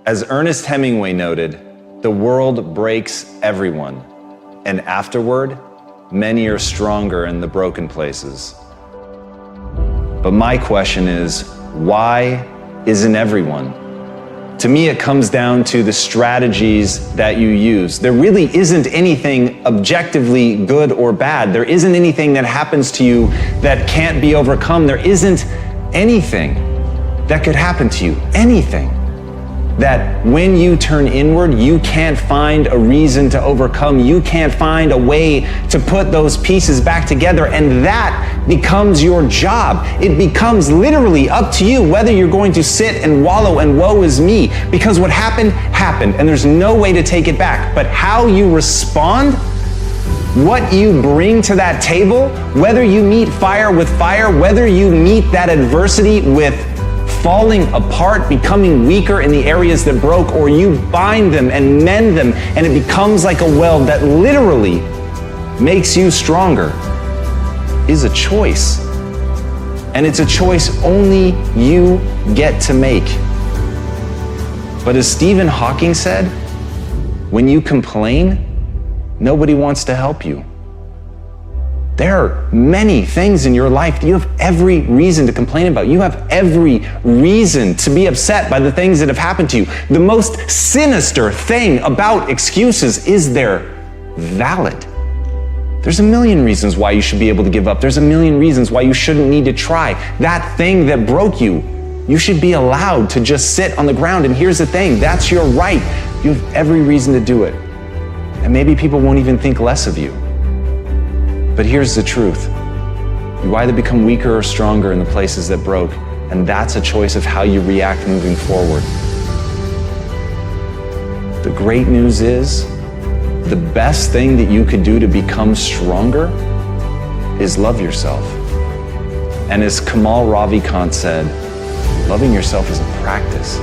As Ernest Hemingway noted, the world breaks everyone, and afterward, many are stronger in the broken places. But my question is, why isn't everyone? To me, it comes down to the strategies that you use. There really isn't anything objectively good or bad. There isn't anything that happens to you that can't be overcome. There isn't anything that could happen to you, anything that when you turn inward, you can't find a reason to overcome. You can't find a way to put those pieces back together, and that becomes your job. It becomes literally up to you whether you're going to sit and wallow and woe is me, because what happened, happened, and there's no way to take it back. But how you respond, what you bring to that table, whether you meet fire with fire, whether you meet that adversity with falling apart, becoming weaker in the areas that broke, or you bind them and mend them, and it becomes like a weld that literally makes you stronger, is a choice. And it's a choice only you get to make. But as Stephen Hawking said, when you complain, nobody wants to help you. There are many things in your life that you have every reason to complain about. You have every reason to be upset by the things that have happened to you. The most sinister thing about excuses is they're valid. There's a million reasons why you should be able to give up. There's a million reasons why you shouldn't need to try. That thing that broke you, you should be allowed to just sit on the ground. And here's the thing, that's your right. You have every reason to do it. And maybe people won't even think less of you. But here's the truth. You either become weaker or stronger in the places that broke, and that's a choice of how you react moving forward. The great news is, the best thing that you could do to become stronger is love yourself. And as Kamal Ravikant said, loving yourself is a practice.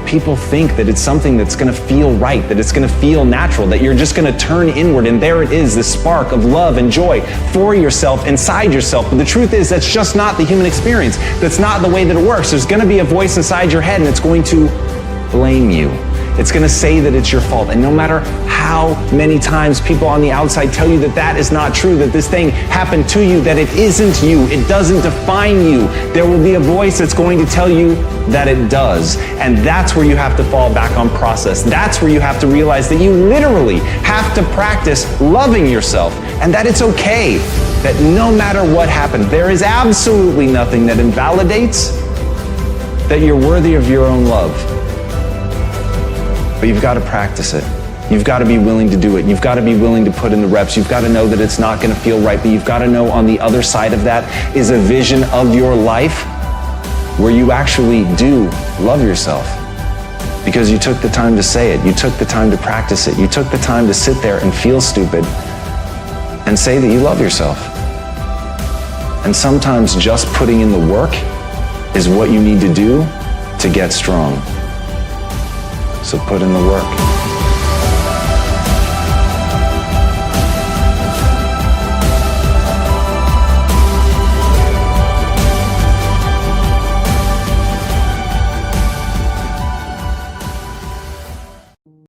People think that it's something that's gonna feel right, that it's gonna feel natural, that you're just gonna turn inward and there it is, this spark of love and joy for yourself, inside yourself. But the truth is, that's just not the human experience. That's not the way that it works. There's gonna be a voice inside your head and it's going to blame you. It's gonna say that it's your fault. And no matter how many times people on the outside tell you that that is not true, that this thing happened to you, that it isn't you, it doesn't define you, there will be a voice that's going to tell you that it does. And that's where you have to fall back on process. That's where you have to realize that you literally have to practice loving yourself, and that it's okay, that no matter what happened, there is absolutely nothing that invalidates that you're worthy of your own love. But you've got to practice it. You've got to be willing to do it. You've got to be willing to put in the reps. You've got to know that it's not going to feel right, but you've got to know on the other side of that is a vision of your life where you actually do love yourself. Because you took the time to say it. You took the time to practice it. You took the time to sit there and feel stupid and say that you love yourself. And sometimes just putting in the work is what you need to do to get strong. So put in the work.